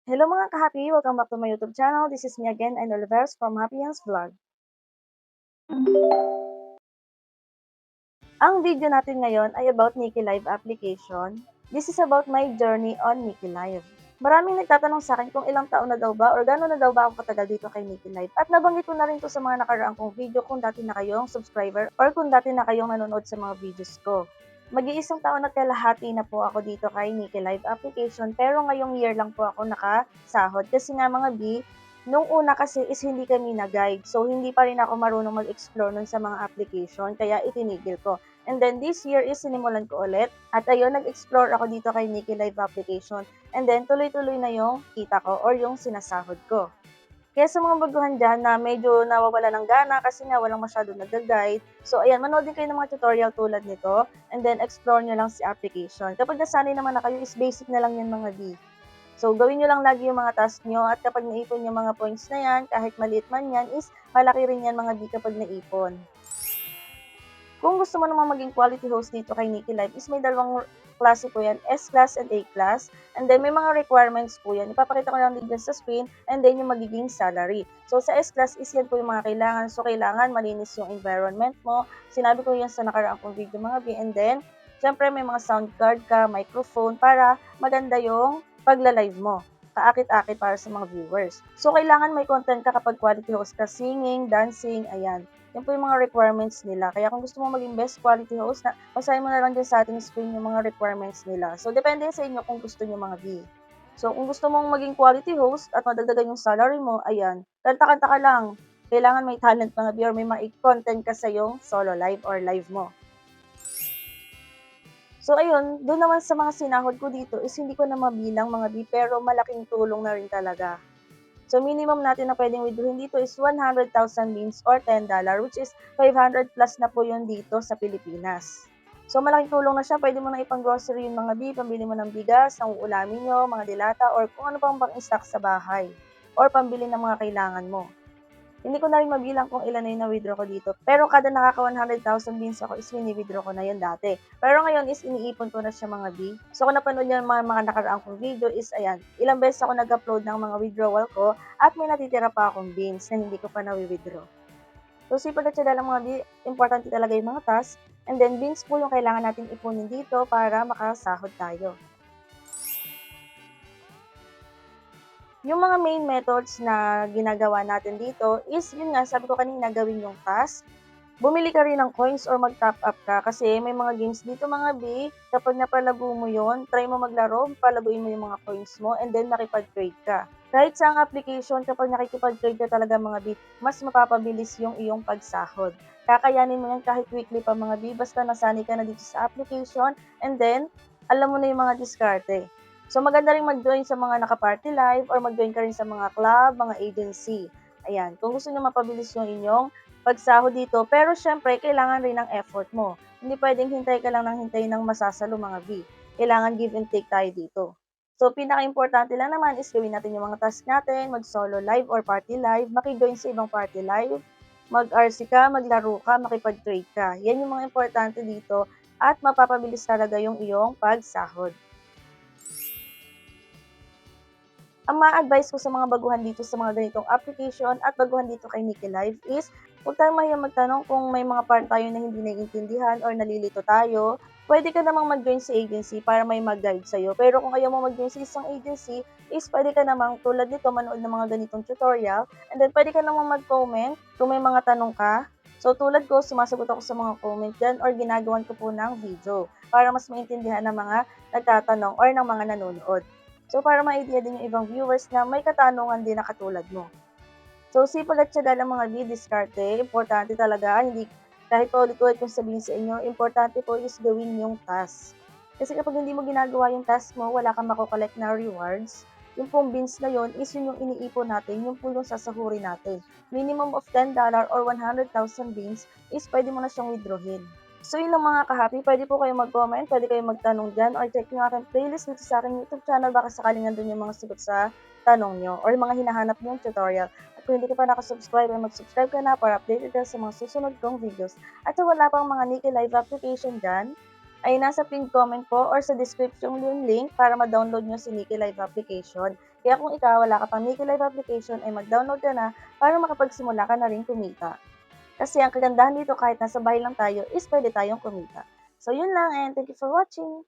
Hello mga ka-happy! Welcome back to my YouTube channel. This is me again, and Oliveros from Happyance Vlog. Ang video natin ngayon ay about Nikki Live application. This is about my journey on Nikki Live. Maraming nagtatanong sa akin kung ilang taon na daw ba or gano'n na daw ba ako katagal dito kay Nikki Live. At nabanggit ko na rin to sa mga nakaraang kong video kung dati na kayong subscriber or kung dati na kayong nanonood sa mga videos ko. Mag-iisang taon at kalahati na po ako dito kay Nikki Live application, pero ngayong year lang po ako nakasahod kasi nga mga B, nung una kasi is hindi kami na-guide. So, hindi pa rin ako marunong mag-explore nun sa mga application, kaya itinigil ko. And then, this year is sinimulan ko ulit. At ayun, nag-explore ako dito kay Nikki Live application. And then, tuloy-tuloy na yung kita ko or yung sinasahod ko. Kaya sa mga baguhan dyan na medyo nawawala ng gana kasi nga walang masyadong nag-guide, so ayan, manood din kayo ng mga tutorial tulad nito, and then explore nyo lang si application. Kapag nasanay naman na kayo, is basic na lang yan mga B. So, gawin nyo lang lagi yung mga task nyo, at kapag naipon yung mga points na yan, kahit maliit man yan, is malaki rin yan mga B kapag naipon. Kung gusto mo naman maging quality host dito kay Nikki Live, is may dalawang klase po yan, S-class and A-class. And then, may mga requirements po yan. Ipapakita ko lang din dyan sa screen, and then yung magiging salary. So, sa S-class is yan po yung mga kailangan. So, kailangan malinis yung environment mo. Sinabi ko yan sa nakaraang pong video mga B. And then, syempre may mga sound card ka, microphone, para maganda yung pagla-live mo. Kaakit-akit para sa mga viewers. So, kailangan may content ka kapag quality host ka, singing, dancing, ayan. Yan po yung mga requirements nila. Kaya kung gusto mo maging best quality host, basahin mo na lang dyan sa ating screen yung mga requirements nila. So, depende sa inyo kung gusto nyo mga B. So, kung gusto mong maging quality host at madagdagan yung salary mo, ayan, kanta-kanta ka lang. Kailangan may talent mga B or may content ka sa yung solo live or live mo. So, ayun, doon naman sa mga sinahod ko dito is hindi ko na mabilang mga B, pero malaking tulong na rin talaga. So, minimum natin na pwedeng withdrawin dito is 100,000 beans or $10, which is 500 plus na po yun dito sa Pilipinas. So, malaking tulong na siya. Pwede mo na ipang-grocery yung mga B, pambili mo ng bigas, ng uulamin nyo, mga dilata, or kung ano pang pang-stock sa bahay, or pambili ng mga kailangan mo. Hindi ko na rin mabilang kung ilan na yung na-withdraw ko dito. Pero kada nakaka 100,000 beans ako is wini-withdraw ko na yun dati. Pero ngayon is iniipon ko na siya mga B. So kung napanood nyo yung mga nakaraang kong video is ayan, ilang beses ako nag-upload ng mga withdrawal ko at may natitira pa akong beans na hindi ko pa na-withdraw. So sipag at syaga lang mga B, importante talaga yung mga task. And then beans po yung kailangan natin ipunin dito para makasahod tayo. Yung mga main methods na ginagawa natin dito is, yun nga, sabi ko kanina, gawin yung task. Bumili ka rin ng coins or mag-top up ka kasi may mga games dito mga B, kapag napalago mo yon, try mo maglaro, palaguin mo yung mga coins mo, and then makipag-trade ka. Kahit sa ang application, kapag nakikipag-trade ka talaga mga B, mas mapapabilis yung iyong pagsahod. Kakayanin mo yan kahit weekly pa mga B, basta nasanay ka na dito sa application, and then, alam mo na yung mga diskarte. So, maganda rin mag-join sa mga naka-party live or mag-join ka rin sa mga club, mga agency. Ayan, kung gusto nyo mapabilis yung inyong pagsahod dito, pero syempre, kailangan rin ng effort mo. Hindi pwedeng hintay ka lang ng hintay ng masasalo mga B. Kailangan give and take tayo dito. So, pinaka-importante lang naman is gawin natin yung mga task natin, mag-solo live or party live, maki-join sa ibang party live, mag-RC ka, maglaro ka, makipag-trade ka. Yan yung mga importante dito at mapapabilis talaga yung iyong pagsahod. Ang ma-advise ko sa mga baguhan dito sa mga ganitong application at baguhan dito kay Nikki Live is huwag tayong mahiyang magtanong kung may mga part tayo na hindi naiintindihan or nalilito tayo. Pwede ka namang mag-join sa agency para may mag-guide sa'yo. Pero kung ayaw mo mag-join sa isang agency, is pwede ka namang tulad nito manood ng mga ganitong tutorial, and then pwede ka namang mag-comment kung may mga tanong ka. So tulad ko, sumasagot ako sa mga comment dyan or ginagawan ko po ng video para mas maintindihan ng mga nagtatanong or ng mga nanonood. So, para ma-idea din yung ibang viewers na may katanungan din na katulad mo. So, sipag at syaga ng mga diskarte, importante talaga, hindi kahit paulit-ulit kong sabihin sa inyo, importante po is gawin yung task. Kasi kapag hindi mo ginagawa yung task mo, wala kang makokollect na rewards. Yung pong beans na yon is yun yung iniipon natin, yung po yung sasahurin natin. Minimum of $10 or 100,000 beans is pwede mo na siyang withdrawin. So yun lang mga ka-happy, pwede po kayong mag-comment, pwede kayong magtanong dyan, or check nyo aking playlist dito sa aking YouTube channel, baka sakaling nandun yung mga sagot sa tanong nyo, or mga hinahanap nyo tutorial. At kung hindi ka pa nakasubscribe, ay mag-subscribe ka na para updated ka sa mga susunod kong videos. At sa wala pang mga Nikki Live application dyan, ay nasa pinned comment po or sa description yung link para ma-download nyo si Niki Live application. Kaya kung ikaw wala ka pang Niki Live application ay mag-download ka na para makapagsimula ka na rin kumita. Kasi ang kagandahan dito kahit nasa bahay lang tayo is pwede tayong kumita. So yun lang and thank you for watching!